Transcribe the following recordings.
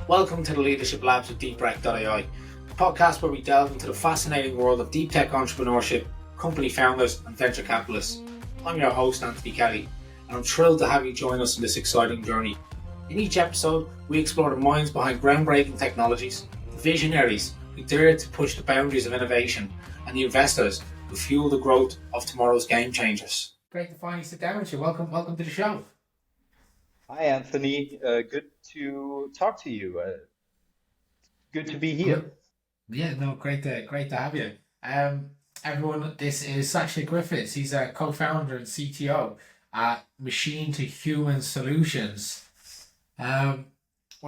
Welcome to the Leadership Labs with DeepRec.ai, a podcast where we delve into the fascinating world of deep tech entrepreneurship, company founders and venture capitalists. I'm your host, Anthony Kelly, and I'm thrilled to have you join us in this exciting journey. In each episode, we explore the minds behind groundbreaking technologies, the visionaries who dare to push the boundaries of innovation, and the investors who fuel the growth of tomorrow's game changers. Great to finally sit down with you. Welcome to the show. Hi, Anthony. Good to talk to you. Good to be here. Yeah, no, great to have you. Everyone, this is Sascha Griffiths. He's a co-founder and CTO at Machine2Human Solutions. We're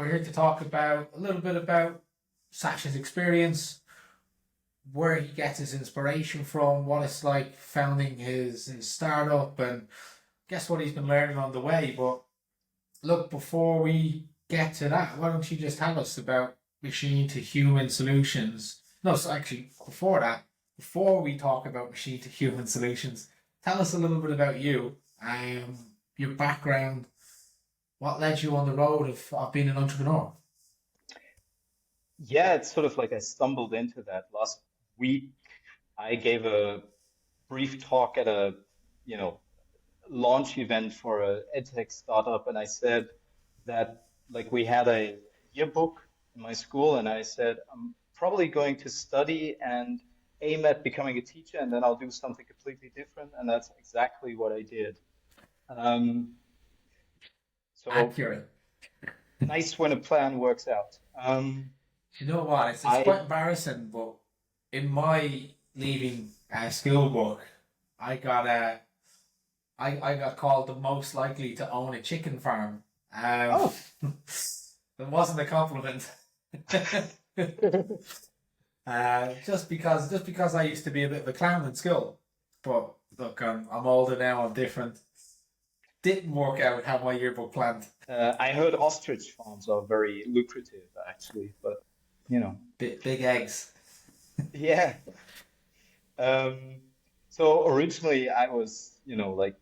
here to talk about a little bit about Sascha's experience, where he gets his inspiration from, what it's like founding his startup, and guess what he's been learning on the way. But look, before we get to that, why don't you just tell us about Machine2Human Solutions? No, so actually, before we talk about Machine2Human Solutions, tell us a little bit about you, your background, what led you on the road of being an entrepreneur. Yeah, it's sort of like I stumbled into that last week. I gave a brief talk at a, you know, launch event for a edtech startup, and I said that like we had a yearbook in my school, and I said I'm probably going to study and aim at becoming a teacher, and then I'll do something completely different, and that's exactly what I did. Um, so Accurate. nice when a plan works out. You know what? It's I quite embarrassing, but in my leaving school book, I got I got called the most likely to own a chicken farm. oh That wasn't a compliment. Just because I used to be a bit of a clown in school. But look, I'm older now. I'm different. Didn't work out how my yearbook planned. I heard ostrich farms are very lucrative actually, but you know, Big eggs. yeah. Um, so originally I was, like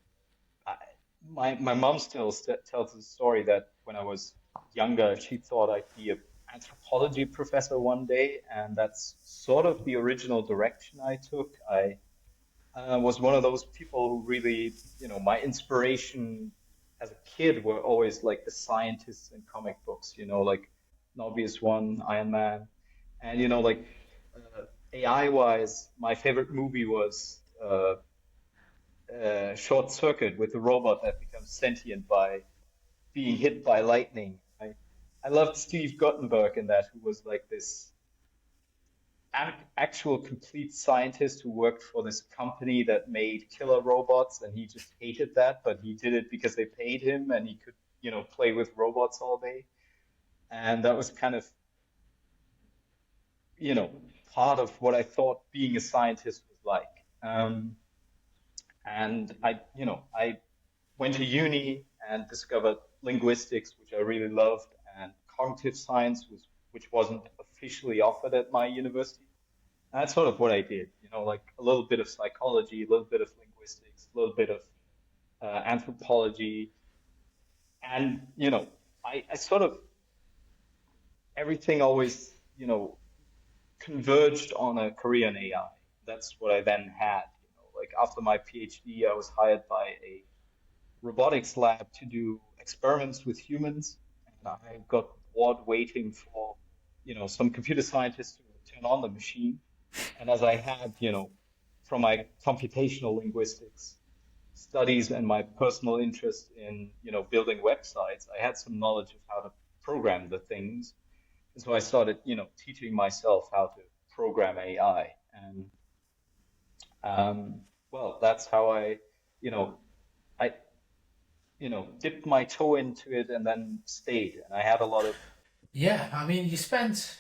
I, my mom still tells the story that when I was younger, she thought I'd be a anthropology professor one day, and that's sort of the original direction I took. I was one of those people who really, my inspiration as a kid were always like the scientists in comic books, like an obvious one, Iron Man. And, AI wise, my favorite movie was Short Circuit with the robot that becomes sentient by being hit by lightning. I loved Steve Guttenberg in that, who was like this actual complete scientist who worked for this company that made killer robots, and he just hated that, but he did it because they paid him and he could, play with robots all day. And that was kind of, you know, part of what I thought being a scientist was like. And I went to uni and discovered linguistics, which I really loved, and cognitive science which wasn't officially offered at my university. And that's sort of what I did, like a little bit of psychology, a little bit of linguistics, a little bit of anthropology, and I sort of everything always converged on a career in AI. That's what I then had. Like after my PhD, I was hired by a robotics lab to do experiments with humans, and I got bored waiting for some computer scientists to turn on the machine. And as I had, from my computational linguistics studies and my personal interest in, building websites, I had some knowledge of how to program the things. And so I started, teaching myself how to program AI. And well, that's how you know, I, dipped my toe into it and then stayed. And I had a lot of, Yeah, I mean, you spent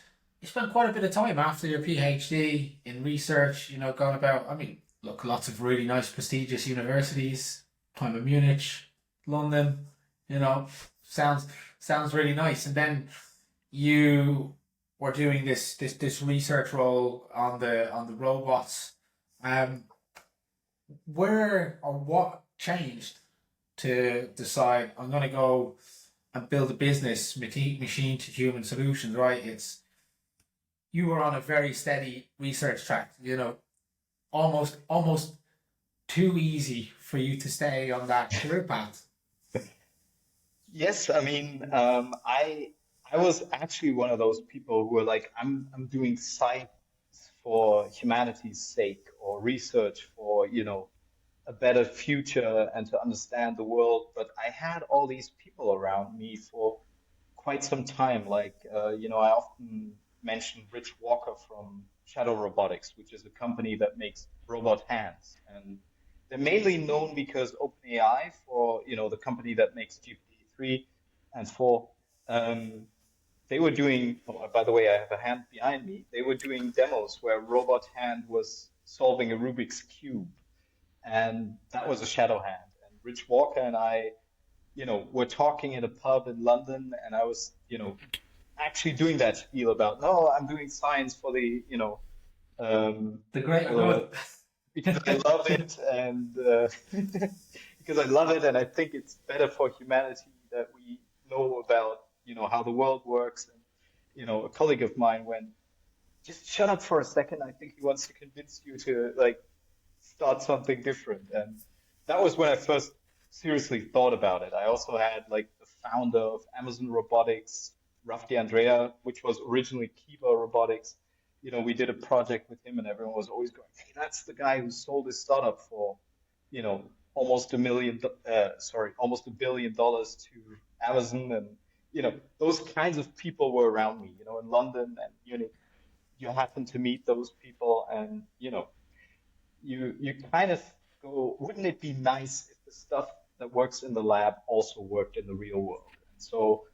quite a bit of time after your PhD in research. Going about. I mean, look, lots of really nice, prestigious universities. Time in Munich, London. You know, sounds sounds really nice. And then you were doing this research role on the robots. Um, where or what changed to decide I'm going to go and build a business, machine to human solutions, right? It's you were on a very steady research track. Almost too easy for you to stay on that career path. Yes, I mean, I was actually one of those people who were like, I'm doing science for humanity's sake or research for, a better future and to understand the world. But I had all these people around me for quite some time. Like, I often mention Rich Walker from Shadow Robotics, which is a company that makes robot hands. And they're mainly known because OpenAI, for, the company that makes GPT-3 and 4, um, they were doing, oh, by the way, I have a hand behind me. They were doing demos where a robot hand was solving a Rubik's Cube, and that was a shadow hand. And Rich Walker and I, were talking in a pub in London, and I was, actually doing that spiel about, no, I'm doing science for the, um, The greater for the, good. because I love it, and because I love it, and I think it's better for humanity that we know about, how the world works. And, a colleague of mine went, just shut up for a second. I think he wants to convince you to like start something different. And that was when I first seriously thought about it. I also had like the founder of Amazon Robotics, Rafti Andrea, which was originally Kiva Robotics. We did a project with him, and everyone was always going, "Hey, that's the guy who sold his startup for, almost almost $1 billion to Amazon." And those kinds of people were around me. In London and Munich, you happen to meet those people, and you kind of go, wouldn't it be nice if the stuff that works in the lab also worked in the real world? And so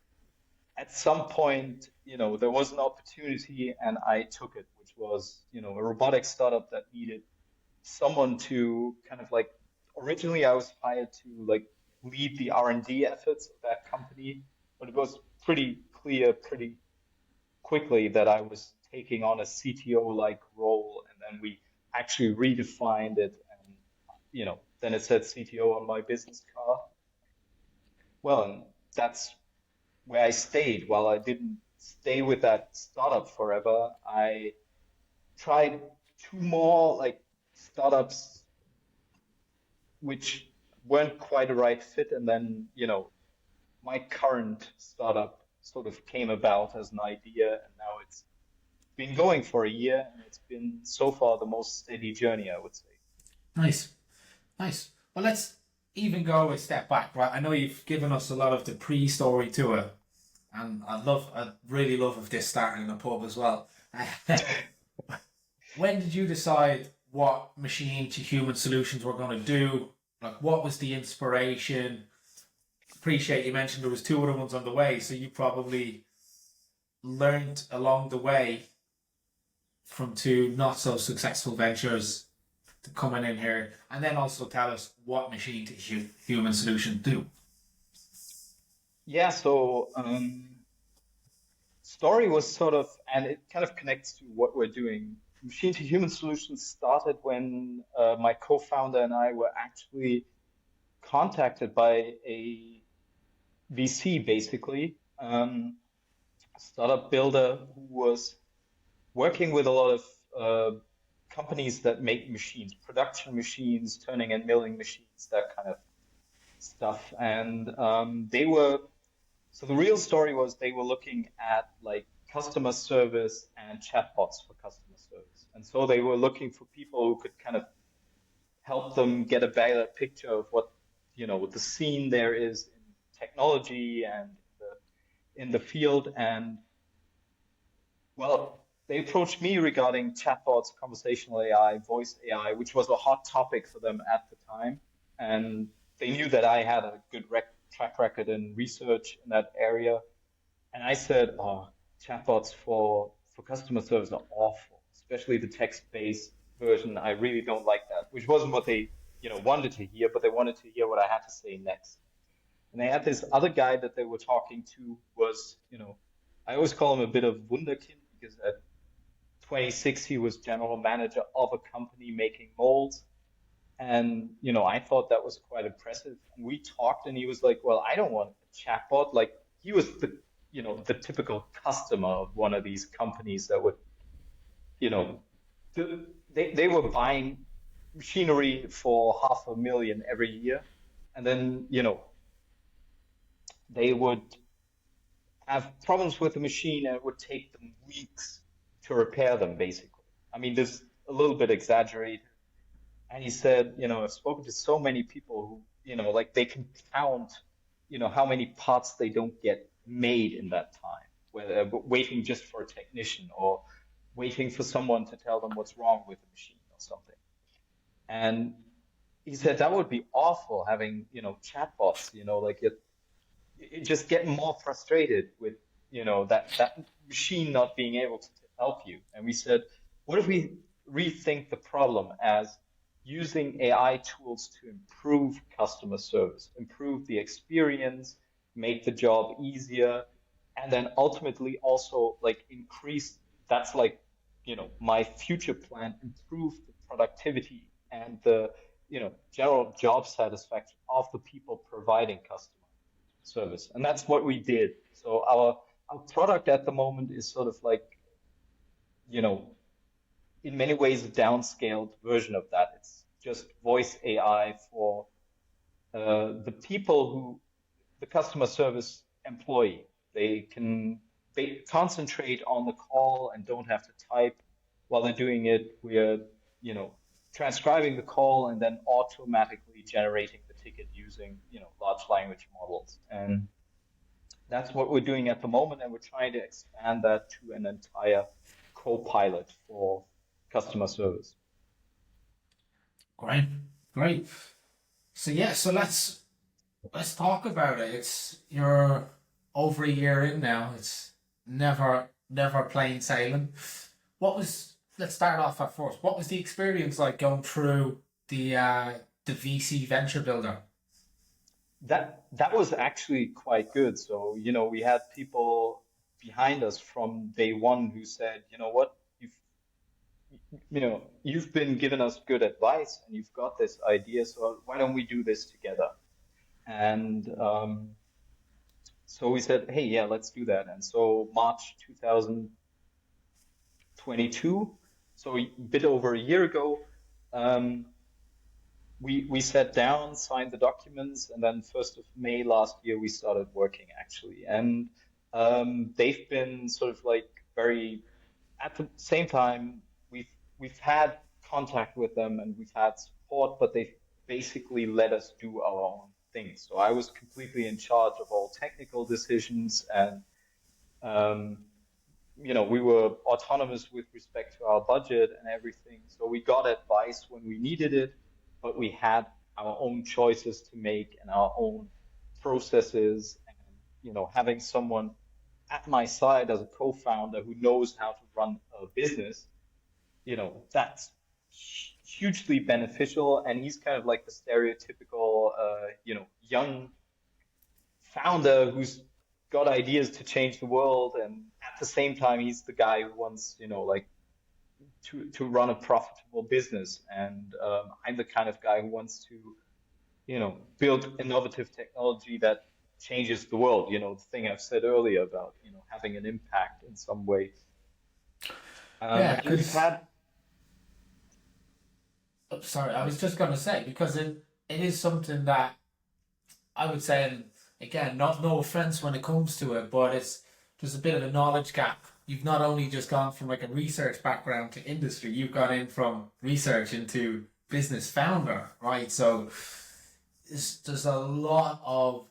at some point, there was an opportunity and I took it, which was, a robotics startup that needed someone to kind of like, originally I was hired to like lead the R&D efforts of that company, but it was pretty clear pretty quickly that I was taking on a CTO-like role, and then we actually redefined it, and then it said CTO on my business card. Well, and that's where I stayed. While I didn't stay with that startup forever, I tried two more like startups which weren't quite a right fit, and then my current startup sort of came about as an idea, and now it's been going for a year, and it's been so far the most steady journey, I would say. Nice, nice. Well, let's even go a step back, right? I know you've given us a lot of the pre-story to it, and I really love of this starting in a pub as well. When did you decide what machine to human solutions were going to do? Like, what was the inspiration? Appreciate you mentioned there was two other ones on the way, so you probably learned along the way from two not so successful ventures to coming in here, and then also tell us what machine to human solutions do. Yeah, so story was sort of, and it kind of connects to what we're doing. Machine to Human Solutions started when my co-founder and I were actually contacted by a VC, basically, startup builder who was working with a lot of companies that make machines, production machines, turning and milling machines, that kind of stuff. And so the real story was they were looking at like customer service and chatbots for customer service. And so they were looking for people who could kind of help them get a better picture of what the scene there is in technology and in the field. And well, they approached me regarding chatbots, conversational AI, voice AI, which was a hot topic for them at the time. And they knew that I had a good track record in research in that area. And I said, oh, chatbots for customer service are awful, especially the text-based version. I really don't like that, which wasn't what they, wanted to hear, but they wanted to hear what I had to say next. And they had this other guy that they were talking to was, I always call him a bit of wunderkind because at 26 he was general manager of a company making molds. And, I thought that was quite impressive. And we talked and he was like, well, I don't want a chatbot. Like he was the typical customer of one of these companies that would, you know, they were buying machinery for 500,000 every year, and then, they would have problems with the machine and it would take them weeks to repair them, basically. I mean, this is a little bit exaggerated. And he said, I've spoken to so many people who, like they can count, how many parts they don't get made in that time, whether waiting just for a technician or waiting for someone to tell them what's wrong with the machine or something. And he said that would be awful having, chatbots, like it just get more frustrated with, that machine not being able to help you. And we said, what if we rethink the problem as using AI tools to improve customer service, improve the experience, make the job easier, and then ultimately also like increase, that's like, my future plan, improve the productivity and the, general job satisfaction of the people providing customer service. And that's what we did. So our product at the moment is sort of like, you know, in many ways a downscaled version of that. It's just voice AI for the people who, the customer service employee. They concentrate on the call and don't have to type while they're doing it. We're, you know, transcribing the call and then automatically generating the ticket using, large language models. And that's what we're doing at the moment, and we're trying to expand that to an entire co-pilot for customer service. Great, great. So yeah, so let's talk about it. It's you're over a year in now. It's never plain sailing. What was let's start off at first. What was the experience like going through the VC venture builder? That was actually quite good. So, we had people behind us from day one who said, you know what, you've been giving us good advice and you've got this idea, so why don't we do this together? And so we said, hey, yeah, let's do that. And so March 2022, so a bit over a year ago, um, we sat down, signed the documents, and then 1st of May last year we started working actually. And they've been sort of like very at the same time we've had contact with them and we've had support, but they've basically let us do our own thing. So I was completely in charge of all technical decisions, and um, we were autonomous with respect to our budget and everything. So we got advice when we needed it, but we had our own choices to make and our own processes. And, having someone at my side as a co-founder who knows how to run a business, that's hugely beneficial. And he's kind of like the stereotypical, young founder who's got ideas to change the world, and at the same time he's the guy who wants like to run a profitable business. And I'm the kind of guy who wants to build innovative technology that changes the world, the thing I've said earlier about having an impact in some way. Yeah, And we've because had sorry, I was just going to say because it is something that I would say, and again, not no offense when it comes to it, but it's there's a bit of a knowledge gap. You've not only just gone from like a research background to industry, you've gone in from research into business founder, right? So there's a lot of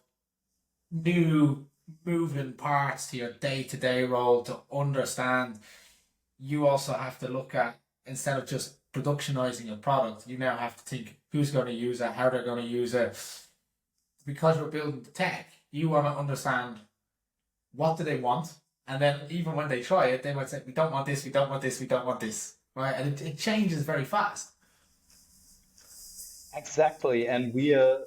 new moving parts to your day-to-day role to understand. You also have to look at, instead of just productionizing a product, you now have to think who's going to use it, how they're going to use it. Because we're building the tech, you want to understand what do they want, and then even when they try it, they might say, we don't want this, we don't want this, we don't want this, right? And it changes very fast. exactly, and we are,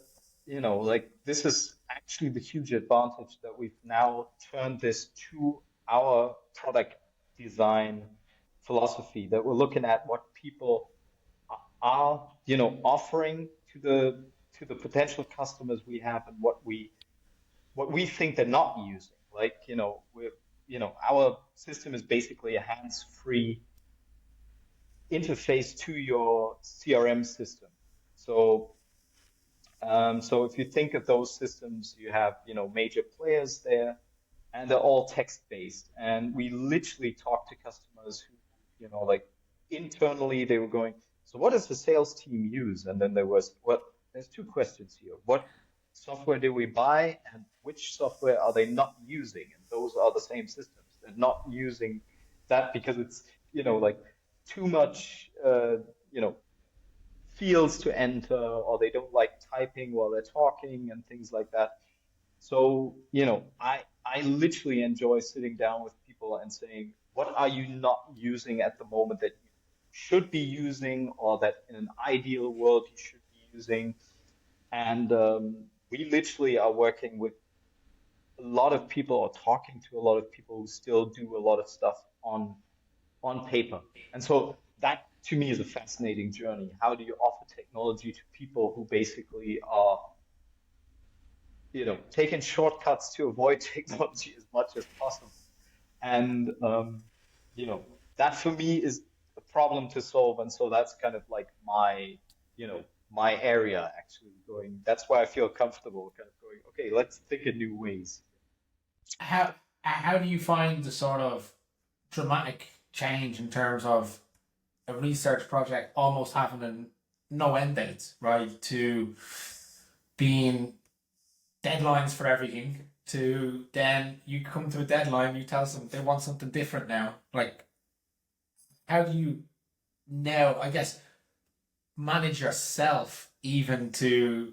like this is actually the huge advantage that we've now turned this to our product design philosophy, that we're looking at what people are, offering to the potential customers we have, and what we what we think they're not using. Like, our system is basically a hands-free interface to your CRM system. So, so if you think of those systems, you have, major players there, and they're all text-based. And we literally talk to customers who, like internally they were going, so what does the sales team use? And then there was, well, there's two questions here. What software do we buy, and which software are they not using? And those are the same systems. They're not using that because it's, like too much, fields to enter, or they don't like typing while they're talking and things like that. So, I literally enjoy sitting down with people and saying, what are you not using at the moment that you should be using, or that in an ideal world you should be using? And we literally are working with a lot of people, or talking to a lot of people who still do a lot of stuff on paper. And so that to me is a fascinating journey. How do you offer technology to people who basically are, taking shortcuts to avoid technology as much as possible? And you know, that for me is a problem to solve. And so that's kind of like my area actually going. That's why I feel comfortable kind of going, okay, let's think of new ways. How do you find the sort of dramatic change in terms of a research project almost having no end dates, right? To being deadlines for everything, to then you come to a deadline, you tell them they want something different now. Like, how do you now, I guess, manage yourself even to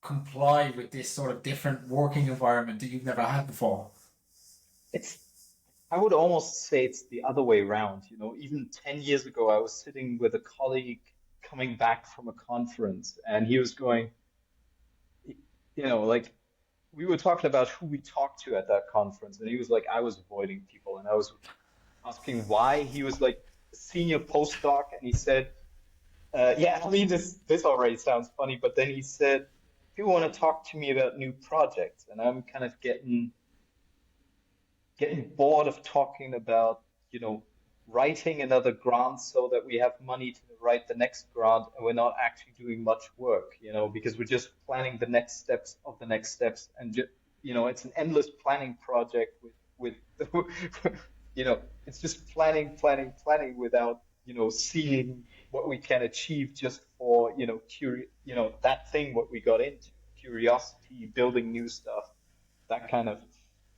comply with this sort of different working environment that you've never had before? It's, I would almost say it's the other way around. Even 10 years ago, I was sitting with a colleague coming back from a conference, and he was going, like we were talking about who we talked to at that conference, and he was like, I was avoiding people, and I was asking why. He was like a senior postdoc, and he said, yeah, I mean, this already sounds funny, but then he said, people want to talk to me about new projects, and I'm kind of getting bored of talking about, writing another grant so that we have money to write the next grant, and we're not actually doing much work, because we're just planning the next steps of the next steps, and it's an endless planning project with it's just planning, planning, planning without, seeing what we can achieve just for, that thing what we got into, curiosity, building new stuff, that kind of.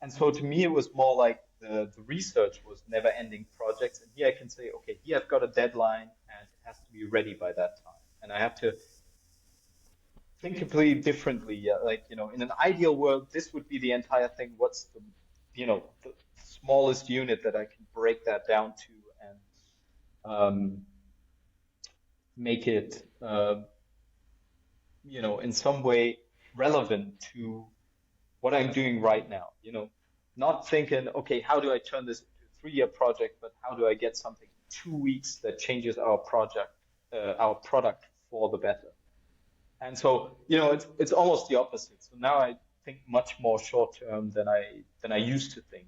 And so to me, it was more like the research was never ending projects. And here I can say, okay, here I've got a deadline and it has to be ready by that time. And I have to think completely differently. Yeah, like, in an ideal world, this would be the entire thing. What's the smallest unit that I can break that down to, and make it, in some way relevant to what I'm doing right now, not thinking, okay, how do I turn this into a 3-year project, but how do I get something in 2 weeks that changes our product for the better? And so, it's almost the opposite. So now I think much more short term than I used to think.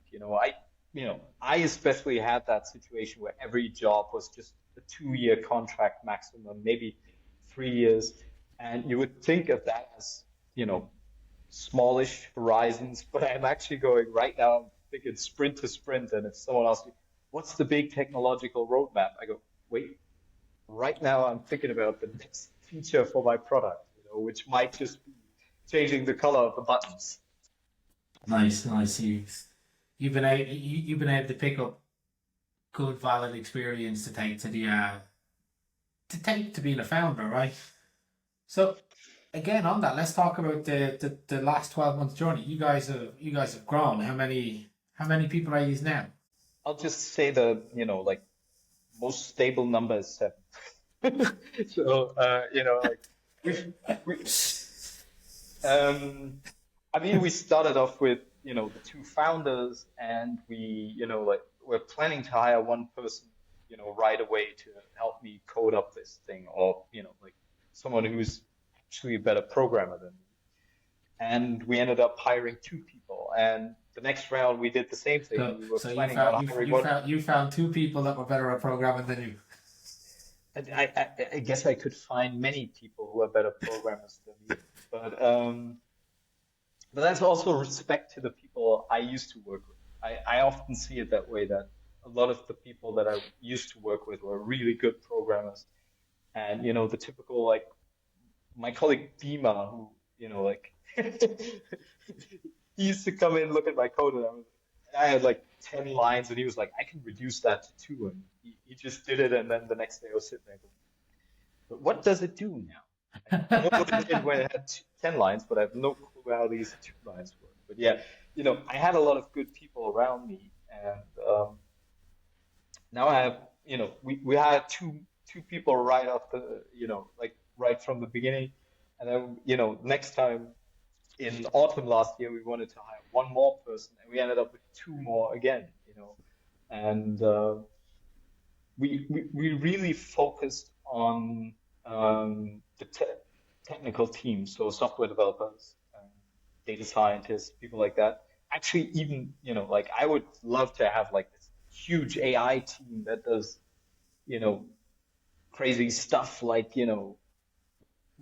I especially had that situation where every job was just a 2-year contract maximum, maybe 3 years, and you would think of that as, smallish horizons, but I'm actually going right now, I'm thinking sprint to sprint. And if someone asks me, what's the big technological roadmap? I go, wait, right now I'm thinking about the next feature for my product, which might just be changing the color of the buttons. Nice, nice. You've been able to pick up good, valid experience to take to the to being a founder, right? So again, on that, let's talk about the last 12 months journey. You guys have grown. How many people are you now? I'll just say the, like most stable number is 7. So, like we I mean, we started off with, the two founders, and like we're planning to hire one person, right away to help me code up this thing, or, like someone who's actually a better programmer than me. and we ended up hiring two people. And the next round, we did the same thing. So We were so planning on hiring one. you found two people that were better at programming than you. And I guess I could find many people who are better programmers than me, but that's also respect to the people I used to work with. I often see it that way that a lot of the people that I used to work with were really good programmers. And, the typical, like, my colleague Dima, who, like, he used to come in, look at my code, and I had like 10 lines, and he was like, I can reduce that to two. And he just did it. And then the next day I was sitting there going, but what does it do now? I know what it did when it had 10 lines, but I have no clue how these two lines work. But yeah, I had a lot of good people around me, and now I have, we had two people right off the, like right from the beginning, and then, next time in autumn last year we wanted to hire one more person, and we ended up with two more again, and we really focused on the technical team, so software developers, data scientists, people like that. Actually, even, like I would love to have like this huge AI team that does, you know, crazy stuff like,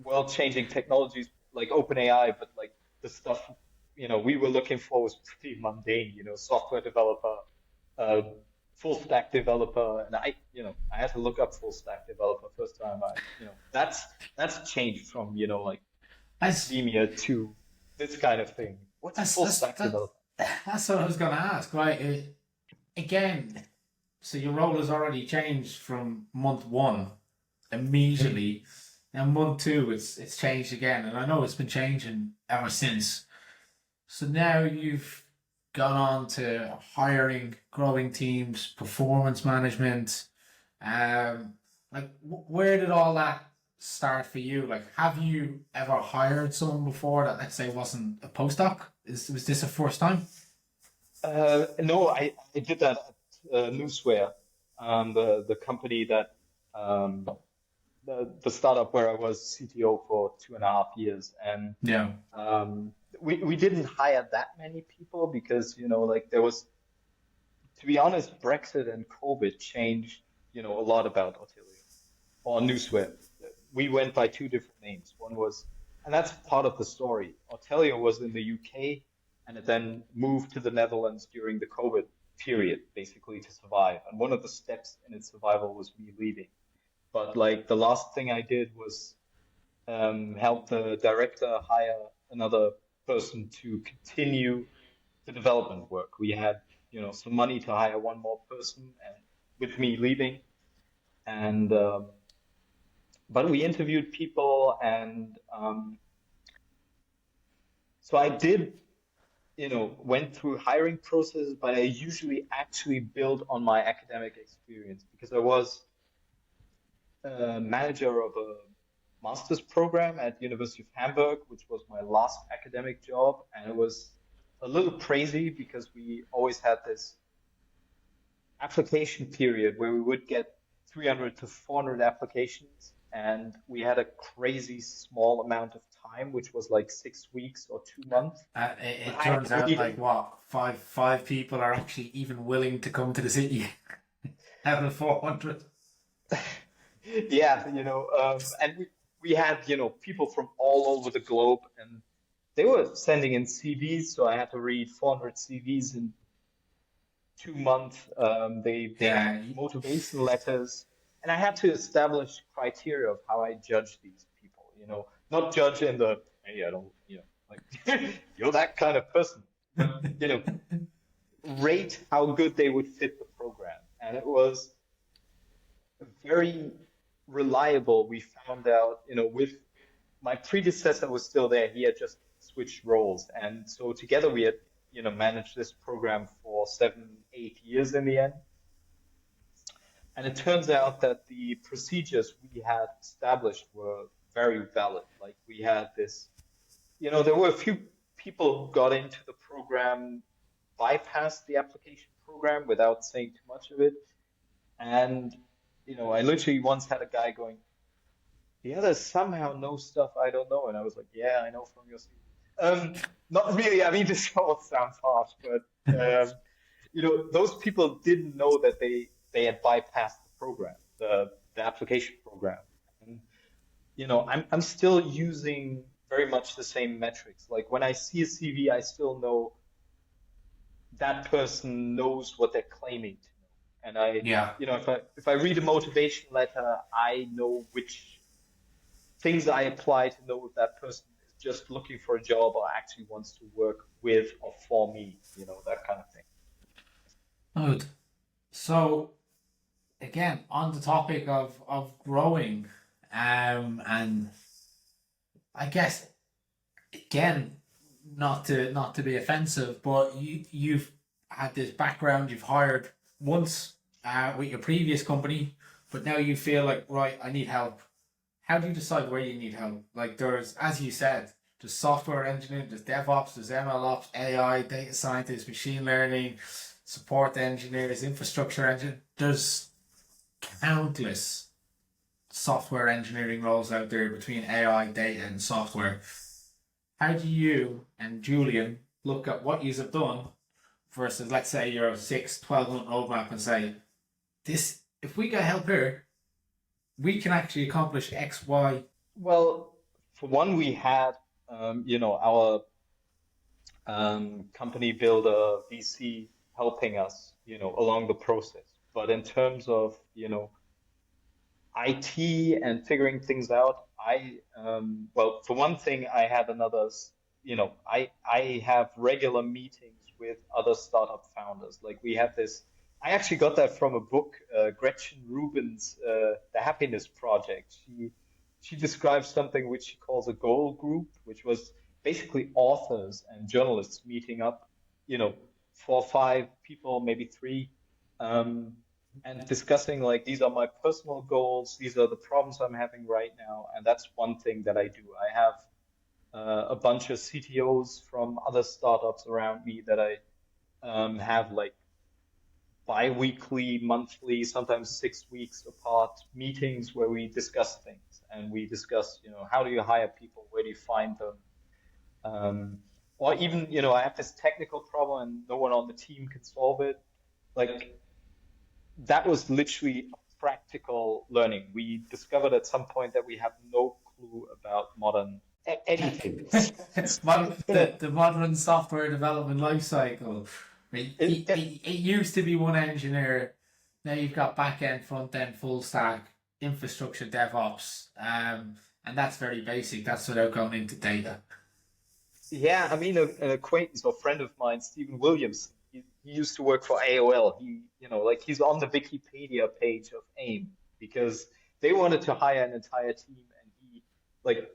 world-changing technologies like OpenAI, but like the stuff, we were looking for was pretty mundane, software developer, uh, full stack developer, and I had to look up full stack developer first time. That's changed from, like That's academia to this kind of thing. What's a that's full that's stack that, developer? that's what I was going to ask. Right, again. So your role has already changed from month one immediately. Now month two, it's changed again, and I know it's been changing ever since. So now you've gone on to hiring, growing teams, performance management. Like where did all that start for you? Like, have you ever hired someone before that, let's say, wasn't a postdoc? Was this a first time? No, I did that at Newsware, the company that um, the startup where I was CTO for 2.5 years, and Yeah. we didn't hire that many people because like there was, to be honest, Brexit and COVID changed a lot about Autilio or Newsware. We went by two different names. One was, and that's part of the story. Autelio was in the UK, and it then moved to the Netherlands during the COVID period, basically to survive. And one of the steps in its survival was me leaving. But like the last thing I did was help the director hire another person to continue the development work. We had, some money to hire one more person, and with me leaving, and but we interviewed people, and so I did, went through hiring processes, but I usually actually build on my academic experience because I was manager of a master's program at University of Hamburg, which was my last academic job, and it was a little crazy because we always had this application period where we would get 300 to 400 applications, and we had a crazy small amount of time, which was like 6 weeks or 2 months. But It I had turns to out read, like what five people are actually even willing to come to the city out of 400. yeah, and we had, people from all over the globe, and they were sending in CVs, so I had to read 400 CVs in 2 months. They had Yeah, motivation letters, and I had to establish criteria of how I judge these people. Not judge in the hey, I don't, like you're that kind of person, but rate how good they would fit the program, and it was very reliable. We found out, with my predecessor was still there. He had just switched roles, and so together we had, managed this program for 7, 8 years in the end. And it turns out that the procedures we had established were very valid. Like we had this, there were a few people who got into the program, bypassed the application program without saying too much of it. And, I literally once had a guy going, the others somehow know stuff I don't know. And I was like, yeah, I know from your CV. Not really. I mean, this all sounds harsh, but those people didn't know that they had bypassed the program, the application program. And I'm still using very much the same metrics. Like when I see a CV, I still know that person knows what they're claiming to know. And Yeah. if I read a motivation letter, I know which things I apply to know if that person is just looking for a job or actually wants to work with or for me, that kind of thing. Good. So again, on the topic of growing, and I guess again, not to be offensive, but you've had this background, you've hired once with your previous company, but now you feel like, right, I need help. How do you decide where you need help? Like there's, as you said, there's software engineering, there's DevOps, there's ML ops, AI, data scientists, machine learning, support engineers, infrastructure engineers. There's countless software engineering roles out there between AI, data, and software. How do you and Julian look at what you have done versus, let's say, your 6, 12 month roadmap and say, this, if we get help here, we can actually accomplish X, Y. Well, for one, we had, our company builder VC helping us, along the process. But in terms of, IT and figuring things out, well, for one thing, I had I have regular meetings with other startup founders. Like we have this, I actually got that from a book, Gretchen Rubin's, The Happiness Project. She describes something which she calls a goal group, which was basically authors and journalists meeting up, 4 or 5 people, maybe three, um, and discussing like these are my personal goals, these are the problems I'm having right now, and that's one thing that I do. I have a bunch of CTOs from other startups around me that I have like bi-weekly, monthly, sometimes 6 weeks apart meetings where we discuss things and we discuss, how do you hire people, where do you find them, or even, I have this technical problem and no one on the team can solve it. Like that was literally a practical learning. We discovered at some point that we have no clue about modern anything. The modern software development life cycle. It used to be one engineer. Now you've got back end, front end, full stack, infrastructure, DevOps, and that's very basic. That's without going into data. Yeah, I mean, an acquaintance or friend of mine, Stephen Williams, he used to work for AOL. Like he's on the Wikipedia page of AIM because they wanted to hire an entire team, and like,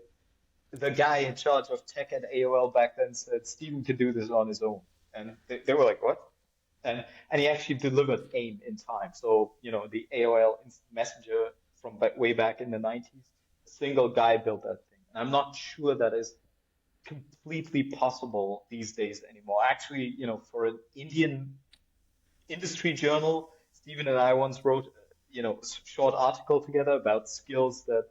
the guy in charge of tech at AOL back then said Stephen can do this on his own, and they were like, what? And he actually delivered AIM in time. So the AOL Instant Messenger from way back in the 90s, a single guy built that thing. And I'm not sure that is completely possible these days anymore. Actually, for an Indian industry journal, Stephen and I once wrote, a short article together about skills that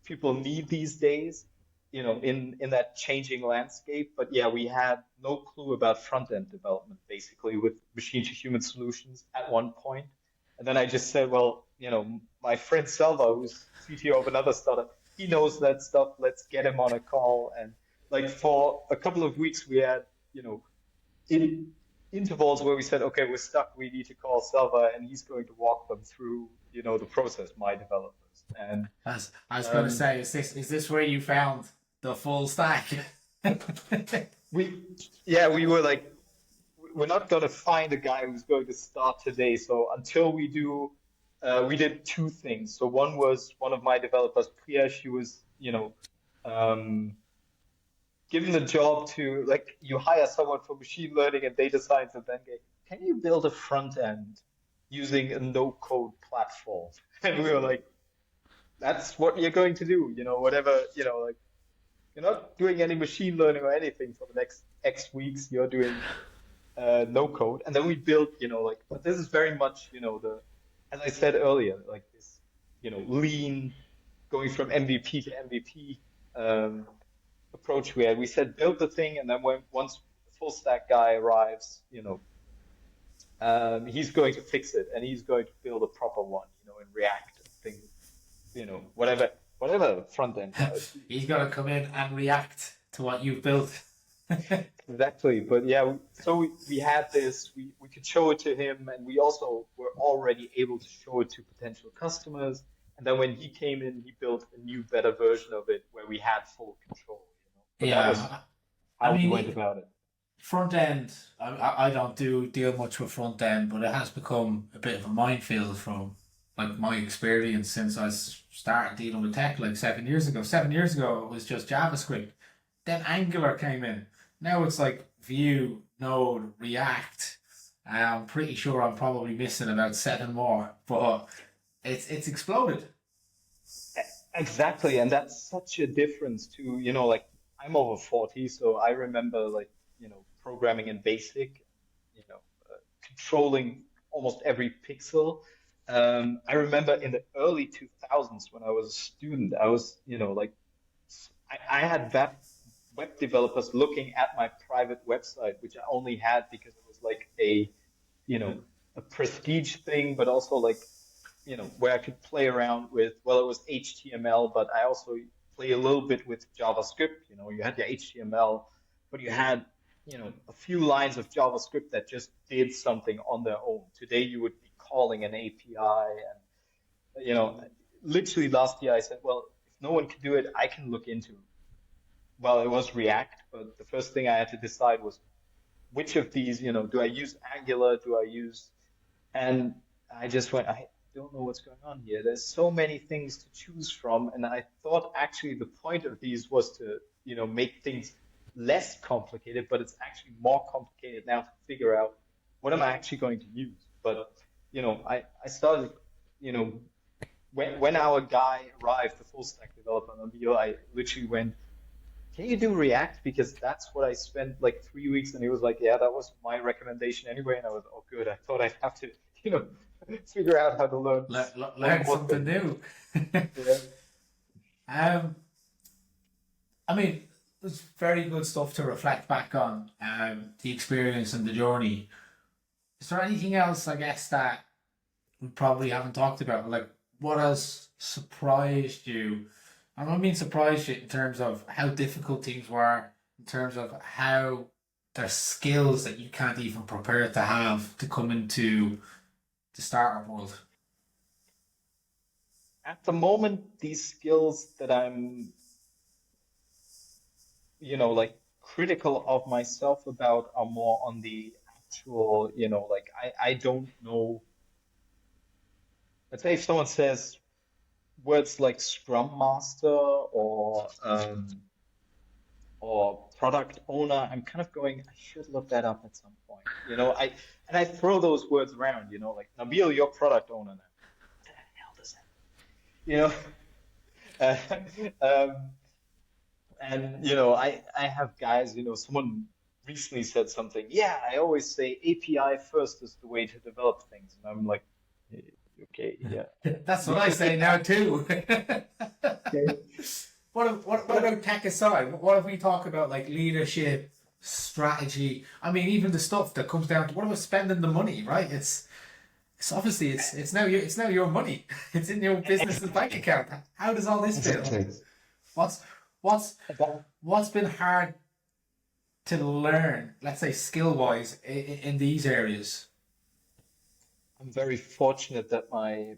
people need these days, in that changing landscape. But yeah, we had no clue about front end development basically with machine to human solutions at one point. And then I just said, well, my friend Selva, who's CTO of another startup, he knows that stuff. Let's get him on a call. And like for a couple of weeks, we had, in intervals where we said, okay, we're stuck. We need to call Selva, and he's going to walk them through, the process, my developers. And As I was going to um, say, is this where you found the full stack? we, yeah, we were like, we're not going to find a guy who's going to start today. So until we do, we did two things. So one was one of my developers, Priya. She was, um, given the job to, like, you hire someone for machine learning and data science, and then go, can you build a front end using a no code platform? And we were like, that's what you're going to do, whatever, like, you're not doing any machine learning or anything for the next X weeks. You're doing no code. And then we built, like, but this is very much, as I said earlier, like this, lean, going from MVP to MVP. Um, approach we had. We said build the thing, and then once the full stack guy arrives, he's going to fix it, and he's going to build a proper one, in React and things, whatever front end guys. He's got to come in and react to what you've built. Exactly. But yeah, so we had this, we could show it to him, and we also were already able to show it to potential customers. And then when he came in, he built a new, better version of it where we had full control. But that was Yeah, I how he went mean, about it. front end. I don't deal much with front end, but it has become a bit of a minefield from like my experience since started dealing with tech like 7 years ago. 7 years ago, it was just JavaScript. Then Angular came in. Now it's like Vue, Node, React. I'm pretty sure I'm probably missing about seven more, but it's exploded. Exactly, and that's such a difference to, like I'm over 40, so I remember like, programming in BASIC, you know, controlling almost every pixel. I remember in the early 2000s when I was a student, I was, like I had web developers looking at my private website, which I only had because it was like you know, a prestige thing, but also like where I could play around with, well, it was HTML, but I also play a little bit with JavaScript. You had your HTML, but you had, a few lines of JavaScript that just did something on their own. Today you would be calling an API and, literally last year I said, well, if no one can do it, I can look into, well, it was React, but the first thing I had to decide was which of these, do I use Angular? Do I use and I just went, I don't know what's going on here. There's so many things to choose from. And I thought actually the point of these was to, make things less complicated, but it's actually more complicated now to figure out what am I actually going to use. But, I started, you know, when our guy arrived, the full stack developer on Bio, I literally went, can you do React? Because that's what I spent like 3 weeks, and he was like, yeah, that was my recommendation anyway. And I was, oh, good. I thought I'd have to, you know, figure out how to learn one Learn more something thing. new. Yeah. um, I mean, it's very good stuff to reflect back on. The experience and the journey. Is there anything else, I guess, that we probably haven't talked about? Like, what has surprised you? I don't mean surprised you in terms of how difficult things were, in terms of how there's skills that you can't even prepare to have to come into the startup world. At the moment, these skills that I'm, like critical of myself about are more on the actual, like I don't know. Let's say if someone says words like Scrum Master or product owner, I'm kind of going, I should look that up at some point. I throw those words around, like Nabil, you're product owner now. What the hell does that mean? And I have guys, someone recently said something, yeah, I always say API first is the way to develop things. And I'm like, "Eh, okay, yeah. That's what You I can say now too. okay. What about tech aside? What if we talk about like leadership, strategy? I mean, even the stuff that comes down to what about spending the money, right? It's obviously it's now your money. It's in your business's bank account. How does all this feel? Exactly. What's what's That- what's been hard to learn? Let's say skill wise in these areas. I'm very fortunate that my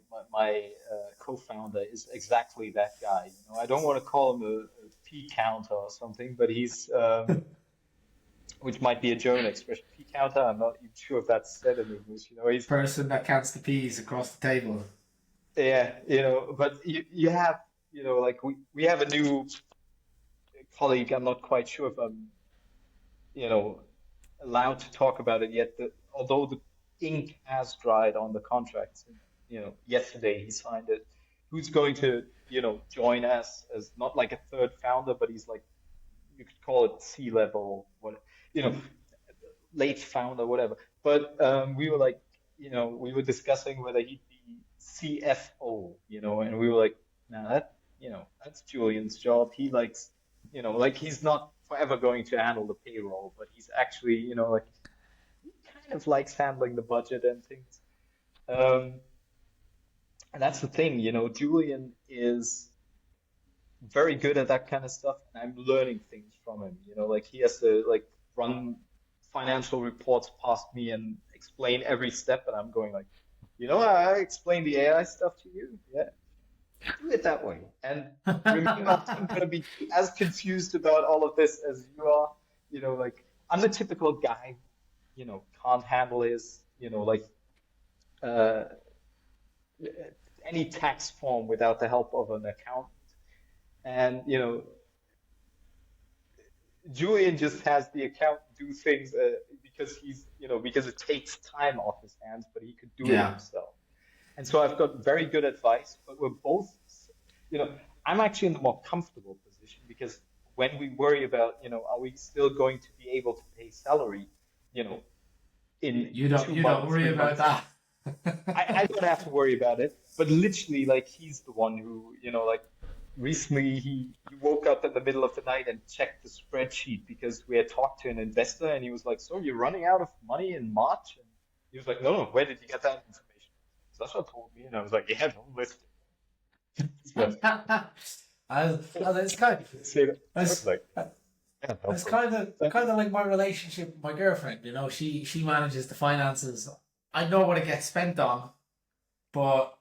co-founder is exactly that guy. I don't want to call him a P counter or something, but he's which might be a German expression. P counter. I'm not even sure if that's said in English. He's Person that counts the peas across the table. yeah, but you have, like we have a new colleague. I'm not quite sure if I'm, you know, allowed to talk about it yet. Although the ink has dried on the contracts, yesterday he signed it. Who's going to, join us as not like a third founder, but he's like you could call it C-level, what you know, late founder, whatever. But we were like, we were discussing whether he'd be CFO, and we were like, nah, that's Julian's job. He likes, like he's not forever going to handle the payroll, but he's actually, like he kind of likes handling the budget and things. Um, and that's the thing, Julian is very good at that kind of stuff, and I'm learning things from him. Like he has to like run financial reports past me and explain every step, and I'm going like, I explained the AI stuff to you. Yeah, do it that way. And remember, I'm gonna be as confused about all of this as you are. Like I'm the typical guy, can't handle his, like uh, any tax form without the help of an accountant. And Julian just has the accountant do things because because it takes time off his hands, but he could do it Yeah. himself. And so I've got very good advice, but we're both, you know, I'm actually in the more comfortable position because when we worry about, are we still going to be able to pay salary, you know, in two You don't months, worry three about months, that. I don't have to worry about it. But literally, like, he's the one who, like, recently he woke up in the middle of the night and checked the spreadsheet because we had talked to an investor and he was like, "So you're running out of money in March?" And he was like, "No, no, where did you get that information?" Sasha told me, and I was like, "Yeah, don't listen." But It's kind say that. I was it's, like, "Yeah, no it's problem." kind of like my relationship with my girlfriend. She manages the finances. I know what it gets spent on, but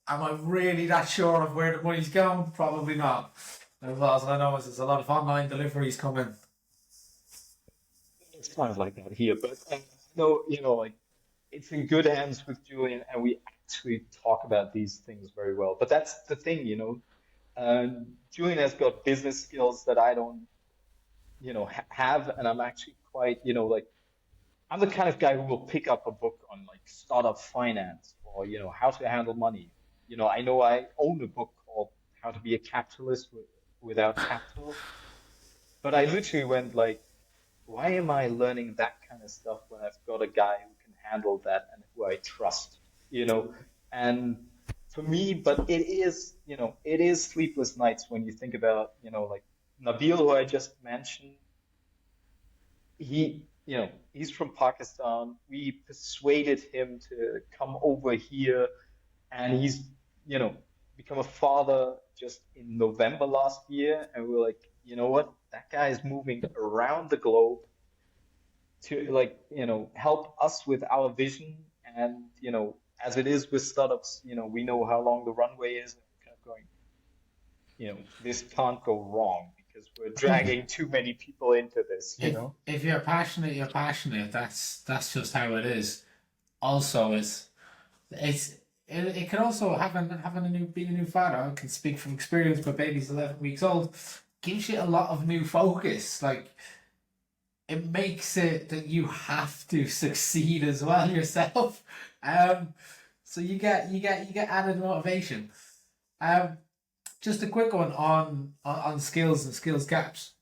am I really that sure of where the money's going? Probably not. As well as I know is there's a lot of online deliveries coming. It's kind of like that here, but no, like it's in good hands with Julian, and we actually talk about these things very well. But that's the thing, Julian has got business skills that I don't, have, and I'm actually quite, like I'm the kind of guy who will pick up a book on like startup finance or how to handle money. I know I own a book called How to Be a Capitalist Without Capital, but I literally went like, why am I learning that kind of stuff when I've got a guy who can handle that and who I trust, you know? And for me, but it is sleepless nights when you think about, like Nabil, who I just mentioned, he's from Pakistan. We persuaded him to come over here, and he's, you know, become a father just in November last year. And we are like, you know what? That guy is moving around the globe to like, help us with our vision. And, as it is with startups, we know how long the runway is, and we're kind of going, this can't go wrong because we're dragging too many people into this, If you're passionate, you're passionate. That's just how it is. Also, it's it can also having a new being a new father. I can speak from experience. My baby's 11 weeks old. Gives you a lot of new focus. Like it makes it that you have to succeed as well yourself. Um, so you get added motivation. Um, just a quick one on skills and skills gaps.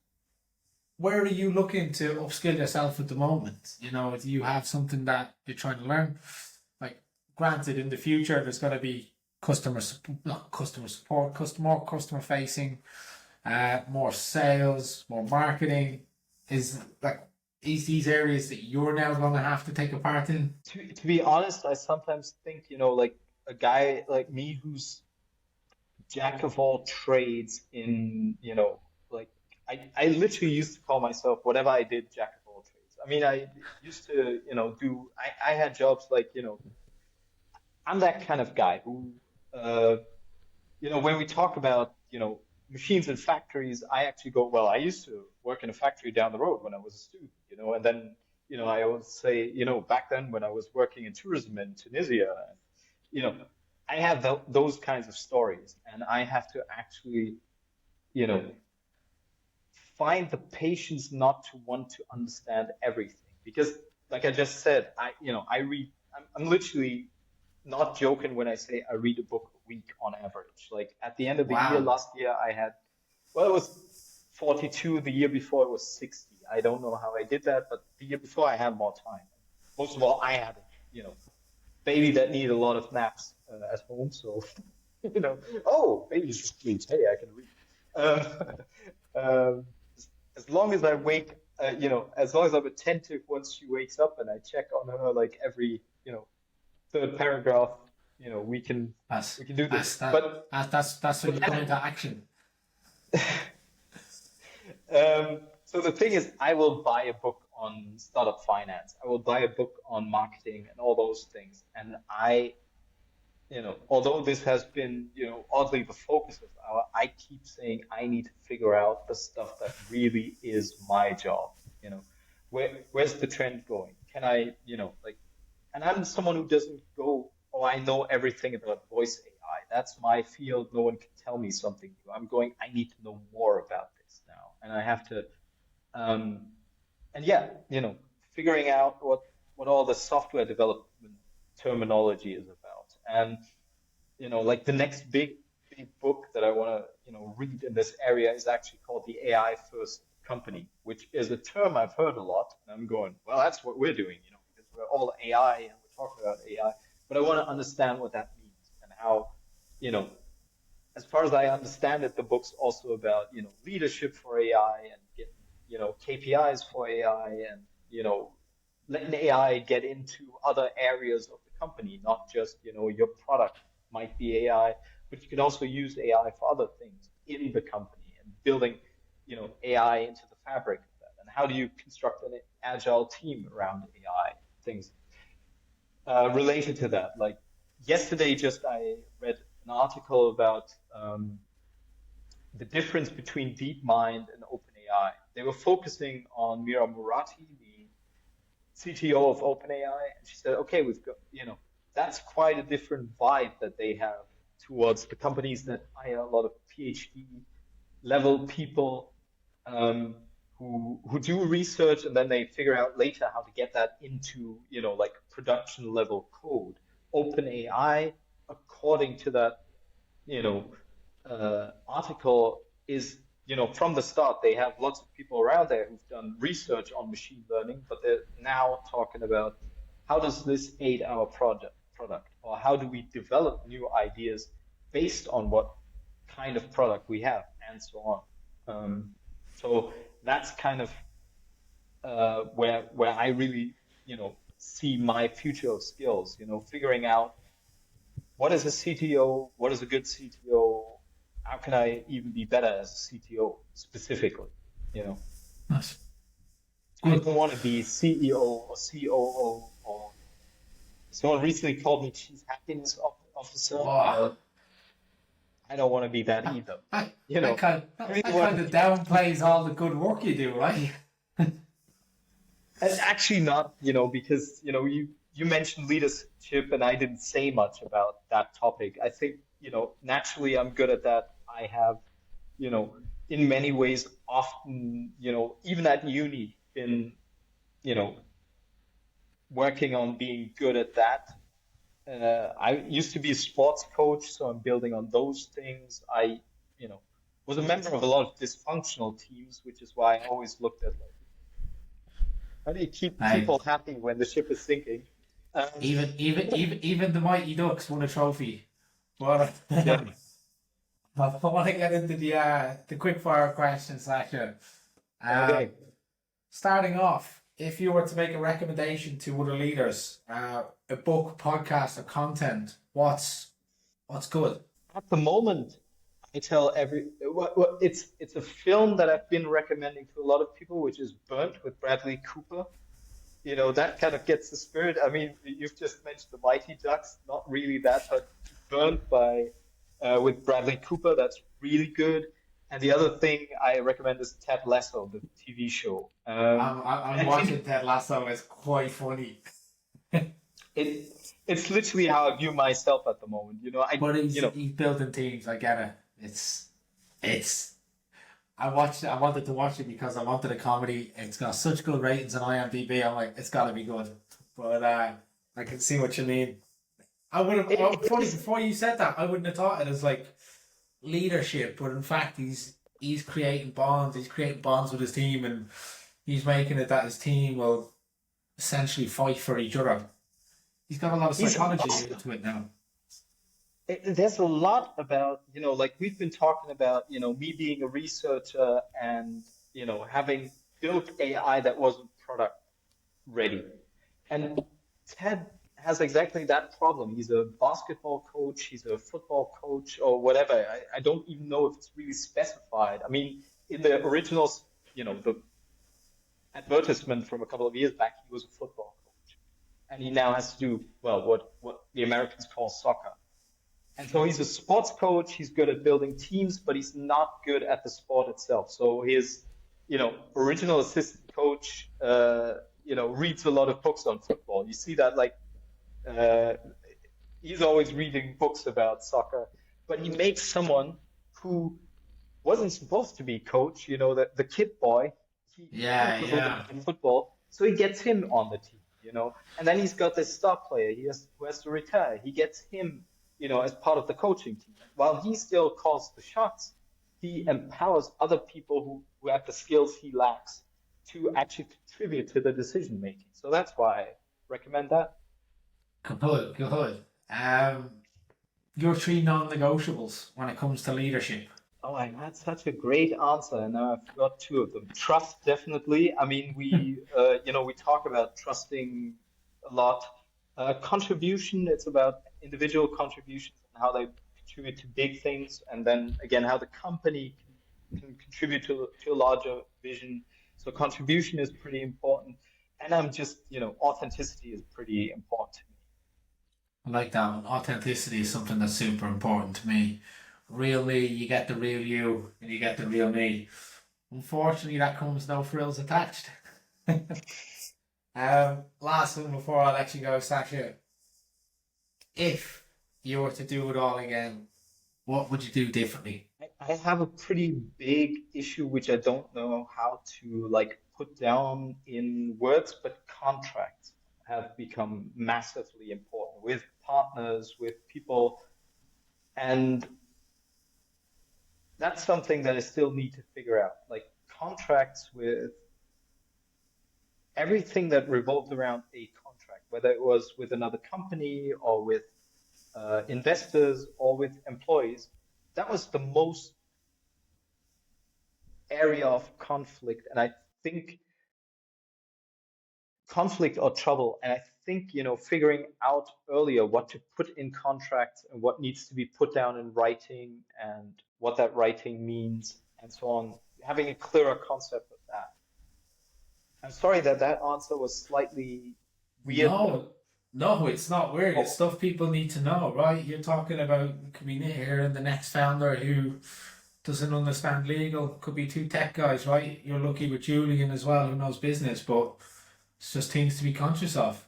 Where are you looking to upskill yourself at the moment? Do you have something that you're trying to learn? Like, granted, in the future, there's going to be not customer support, more customer facing, more sales, more marketing. Is these areas that you're now going to have to take a part in? To be honest, I sometimes think, like a guy like me who's jack of all trades in, like I literally used to call myself whatever I did, jack of all trades. I mean, I used to, I had jobs like, I'm that kind of guy who, uh, when we talk about, machines and factories, I actually go, well, I used to work in a factory down the road when I was a student, and then, I always say, back then when I was working in tourism in Tunisia, you know, I have those kinds of stories, and I have to actually, you know, find the patience not to want to understand everything. Because, like I just said, I read, I'm literally not joking when I say I read a book a week on average. Like at the end of the year, Wow. last year, I had, well, it was 42, the year before it was 60. I don't know how I did that, but the year before I had more time. Most of all, I had, you know, baby that needed a lot of naps at home. So, oh, baby's asleep. Hey, I can read. Um, as long as I wake, as long as I'm attentive once she wakes up and I check on her like every, third paragraph, we can That's we can do this. that's that But that's when but you come into action. so the thing is, I will buy a book on startup finance. I will buy a book on marketing and all those things. And although this has been, oddly the focus of I keep saying I need to figure out the stuff that really is my job. You know, where's the trend going? Can I, like, and I'm someone who doesn't go, oh, I know everything about voice AI. That's my field. No one can tell me something new. I'm going, I need to know more about this now. And I have to, um, and yeah, figuring out what all the software development terminology is about. And like the next big book that I want to, read in this area is actually called The AI First Company, which is a term I've heard a lot. And I'm going, well, that's what we're doing, because we're all AI and we're talking about AI. But I want to understand what that means and how, you know, as far as I understand it, the book's also about, leadership for AI and getting, KPIs for AI and, letting AI get into other areas of the company, not just, your product might be AI, but you can also use AI for other things in the company and building, AI into the fabric of that. And how do you construct an agile team around AI? Things related to that. Like yesterday, just I read an article about the difference between DeepMind and OpenAI. They were focusing on Mira Murati, the CTO of OpenAI, and she said, okay, we've got, that's quite a different vibe that they have towards the companies that hire a lot of PhD level people um, who do research and then they figure out later how to get that into, like production level code. OpenAI, according to that, you know, article is, from the start, they have lots of people around there who've done research on machine learning, but they're now talking about how does this aid our product, or how do we develop new ideas based on what kind of product we have, and so on. So that's kind of where I really, see my future of skills, figuring out what is a CTO? What is a good CTO? How can I even be better as a CTO specifically? You know, That's I good. don't want to be CEO or COO or someone recently called me Chief Happiness Officer. Oh, I don't want to be that that, either. that, You that know, kind I that, really that want kind to of be, downplays all the good work you do, right? and actually not, because, you mentioned leadership and I didn't say much about that topic. I think, naturally I'm good at that. I have, you know, in many ways often, even at uni, been, you know, working on being good at that. I used to be a sports coach, so I'm building on those things. I, you know, was a member of a lot of dysfunctional teams, which is why I always looked at like, how do you keep Hey, people happy when the ship is sinking? Um, even the mighty Ducks won a trophy. But yeah. I want to get into the quick fire questions section. Um, Okay. Starting off, if you were to make a recommendation to other leaders, a book, podcast, or content, what's good? At the moment, I tell it's a film that I've been recommending to a lot of people, which is Burnt with Bradley Cooper. That kind of gets the spirit. I mean, you've just mentioned the Mighty Ducks, not really that, but Burnt by with Bradley Cooper, that's really good. And the other thing I recommend is Ted Lasso, the TV show. I'm I think watching Ted Lasso. It's quite funny, it's literally how I view myself at the moment. but he's building teams. I get it. It's I watched it. I wanted to watch it because I wanted a comedy. It's got such good ratings on IMDb. I'm like, it's got to be good. But I can see what you mean. I would have. it, Well, it funny, is. before you said that, I wouldn't have thought it as like leadership, but in fact, he's creating bonds. He's creating bonds with his team, and he's making it that his team will essentially fight for each other. He's got a lot of He's psychology into it now. There's a lot about, like we've been talking about, me being a researcher and, having built AI that wasn't product ready. And Ted has exactly that problem. He's a basketball coach, he's a football coach, or whatever. I don't even know if it's really specified. I mean, in the originals, the advertisement from a couple of years back, he was a football coach. And he now has to do, well, what the Americans call soccer. And so he's a sports coach. He's good at building teams, but he's not good at the sport itself. So his, original assistant coach, reads a lot of books on football. You see that, like, uh, he's always reading books about soccer, but he makes someone who wasn't supposed to be coach, the kid boy. He Yeah, was really yeah. good in football, so he gets him on the team. And then he's got this star player who has to retire. He gets him, as part of the coaching team. While he still calls the shots, he empowers other people who have the skills he lacks to actually contribute to the decision making. So that's why I recommend that. Good, good. Your three non-negotiables when it comes to leadership. Oh, I had such a great answer, and now I forgot two of them. Trust, definitely. I mean, we talk about trusting a lot. Contribution, it's about individual contributions and how they contribute to big things, and then again, how the company can contribute to a larger vision. So contribution is pretty important, and I'm just, authenticity is pretty important to me. I like that one. Authenticity is something that's super important to me. Real me, you get the real you, and you get the real me. Unfortunately, that comes no frills attached. Last one before I let you go, Sasha. If you were to do it all again, what would you do differently? I have a pretty big issue which I don't know how to like put down in words, but contracts have become massively important with partners, with people, and that's something that I still need to figure out. Like contracts with everything that revolved around a contract, whether it was with another company or with investors or with employees, that was the most area of conflict. And I think conflict or trouble. And I think, figuring out earlier what to put in contracts and what needs to be put down in writing and what that writing means and so on, having a clearer concept of that. I'm sorry that that answer was slightly weird, but No, no, it's not weird. It's oh, stuff people need to know, right? You're talking about could be here and the next founder who doesn't understand legal. Could be two tech guys, right? You're lucky with Julian as well, who knows business, but it's just things to be conscious of.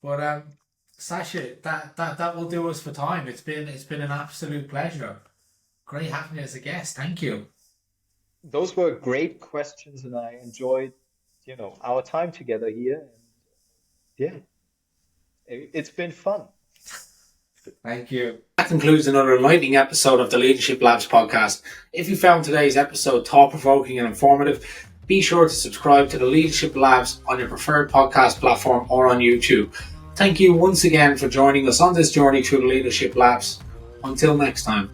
But Sasha, that will do us for time. It's been an absolute pleasure. Great having you as a guest. Thank you. those were great questions and I enjoyed, our time together here. And yeah, it's been fun. Thank you. That concludes another enlightening episode of the Leadership Labs podcast. If you found today's episode thought-provoking and informative, be sure to subscribe to the Leadership Labs on your preferred podcast platform or on YouTube. Thank you once again for joining us on this journey through the Leadership Labs. Until next time.